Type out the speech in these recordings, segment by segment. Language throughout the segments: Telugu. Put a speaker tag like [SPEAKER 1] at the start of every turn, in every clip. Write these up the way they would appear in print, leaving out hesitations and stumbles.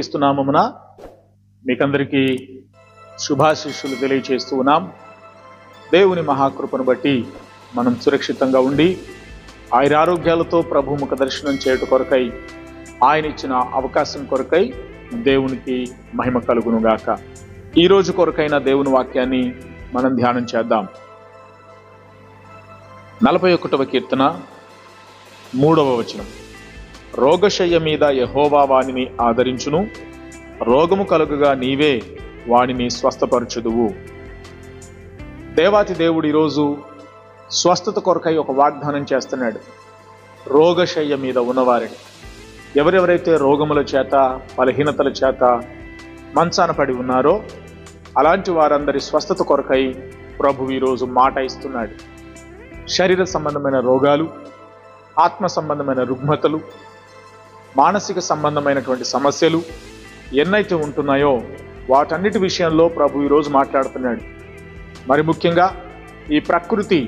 [SPEAKER 1] యేసుక్రీస్తు నామమున మీకందరికీ శుభాశీస్సులు తెలియచేస్తూ ఉన్నాం. దేవుని మహాకృపను బట్టి మనం సురక్షితంగా ఉండి ఆయురారోగ్యాలతో ప్రభు ముఖ దర్శనం చేయుట కొరకై ఆయన ఇచ్చిన అవకాశం కొరకై దేవునికి మహిమ కలుగునుగాక. ఈ రోజు కొరకైన దేవుని వాక్యాన్ని మనం ధ్యానం చేద్దాం. 41వ కీర్తన 3వ వచనం. రోగశయ్య మీద యెహోవా వానిని ఆదరించును, రోగము కలుగుగా నీవే వానిని స్వస్థపరచుదువు. దేవాతి దేవుడు ఈరోజు స్వస్థత కొరకై ఒక వాగ్దానం చేస్తున్నాడు. రోగశయ్య మీద ఉన్నవారిని, ఎవరెవరైతే రోగముల చేత బలహీనతల చేత మంచాన పడి ఉన్నారో అలాంటి వారందరి స్వస్థత కొరకై ప్రభు ఈరోజు మాట ఇస్తున్నాడు. శరీర సంబంధమైన రోగాలు, ఆత్మ సంబంధమైన రుగ్మతలు, మానసిక సంబంధమైనటువంటి సమస్యలు ఎన్నైతే ఉంటున్నాయో వాటన్నిటి విషయంలో ప్రభు ఈరోజు మాట్లాడుతున్నాడు. మరి ముఖ్యంగా ఈ ప్రకృతి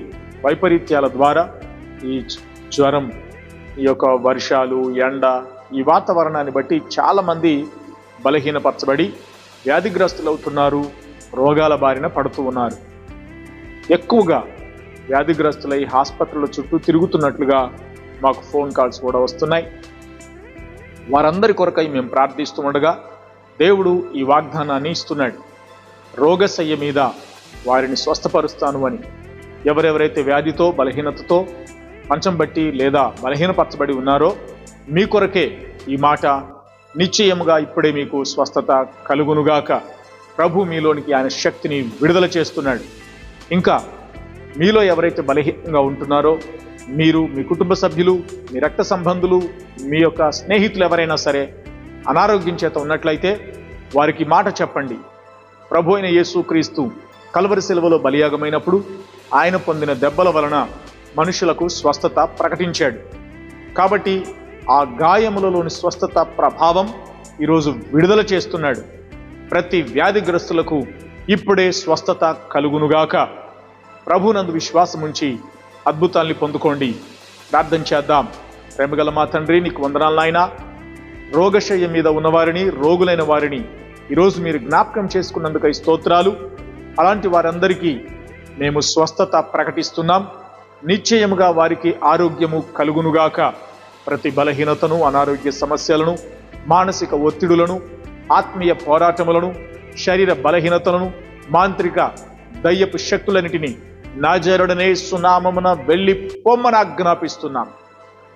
[SPEAKER 1] వైపరీత్యాల ద్వారా, ఈ జ్వరం, ఈ యొక్క వర్షాలు, ఎండ, ఈ వాతావరణాన్ని బట్టి చాలామంది బలహీనపరచబడి వ్యాధిగ్రస్తులవుతున్నారు, రోగాల బారిన పడుతూ ఉన్నారు. ఎక్కువగా వ్యాధిగ్రస్తులై ఆసుపత్రుల చుట్టూ తిరుగుతున్నట్లుగా మాకు ఫోన్ కాల్స్ కూడా వస్తున్నాయి. వారందరి కొరకై మేము ప్రార్థిస్తూ ఉండగా దేవుడు ఈ వాగ్దానాన్ని ఇస్తున్నాడు. రోగశయ్య మీద వారిని స్వస్థపరుస్తాను అని. ఎవరెవరైతే వ్యాధితో బలహీనతతో మంచం బట్టి లేదా బలహీనపరచబడి ఉన్నారో మీ కొరకే ఈ మాట. నిశ్చయముగా ఇప్పుడే మీకు స్వస్థత కలుగునుగాక. ప్రభు మీలోనికి ఆయన శక్తిని విడుదల చేస్తున్నాడు. ఇంకా మీలో ఎవరైతే బలహీనంగా ఉంటున్నారో, మీరు, మీ కుటుంబ సభ్యులు, మీ రక్త సంబంధులు, మీ యొక్క స్నేహితులు ఎవరైనా సరే అనారోగ్యం చేత ఉన్నట్లయితే వారికి మాట చెప్పండి. ప్రభు అయిన యేసుక్రీస్తు కల్వరి శిలువలో బలియాగమైనప్పుడు ఆయన పొందిన దెబ్బల వలన మనుషులకు స్వస్థత ప్రకటించాడు. కాబట్టి ఆ గాయములలోని స్వస్థత ప్రభావం ఈరోజు విడుదల చేస్తున్నాడు. ప్రతి వ్యాధిగ్రస్తులకు ఇప్పుడే స్వస్థత కలుగునుగాక. ప్రభునందు విశ్వాసం ఉంచి అద్భుతాల్ని పొందుకోండి. ప్రార్థన చేద్దాం. ప్రేమగల మా తండ్రి, నీకు వందనాలు నాయనా. రోగశయ్య మీద ఉన్నవారిని, రోగులైన వారిని ఈరోజు మీరు జ్ఞాపకం చేసుకున్నందుకై స్తోత్రాలు. అలాంటి వారందరికీ మేము స్వస్థత ప్రకటిస్తున్నాం. నిశ్చయముగా వారికి ఆరోగ్యము కలుగునుగాక. ప్రతి బలహీనతను, అనారోగ్య సమస్యలను, మానసిక ఒత్తిడులను, ఆత్మీయ పోరాటములను, శరీర బలహీనతలను, మాంత్రిక దయ్యపు శక్తులన్నిటినీ నాజరుడనే సునామమున వెళ్ళి పొమ్మన ఆజ్ఞాపిస్తున్నాం.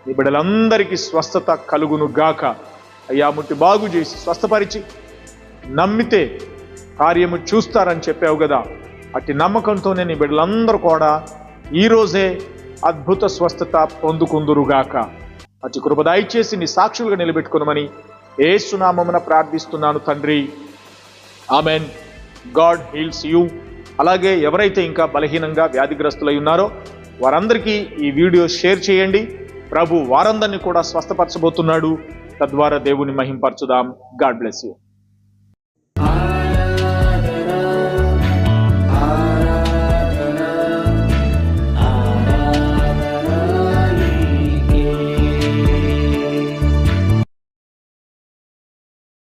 [SPEAKER 1] ఈ బిడ్డలందరికీ స్వస్థత కలుగును గాక. అయ్యా, ముట్టి బాగు చేసి స్వస్థపరిచి నమ్మితే కార్యము చూస్తారని చెప్పావు కదా. అట్టి నమ్మకంతోనే నీ బిడ్డలందరూ కూడా ఈరోజే అద్భుత స్వస్థత పొందుకుందురుగాక. అతి కృప దయచేసి నీ సాక్షులుగా నిలబెట్టుకునమని యేసు నామమున ప్రార్థిస్తున్నాను తండ్రి. ఆమెన్. God heels you. అలాగే ఎవరైతే ఇంకా బలహీనంగా వ్యాధిగ్రస్తులై ఉన్నారో వారందరికీ ఈ వీడియో షేర్ చేయండి. ప్రభు వారందరినీ కూడా స్వస్థపరచబోతున్నాడు. తద్వారా దేవుని మహింపరచుదాం. God bless you.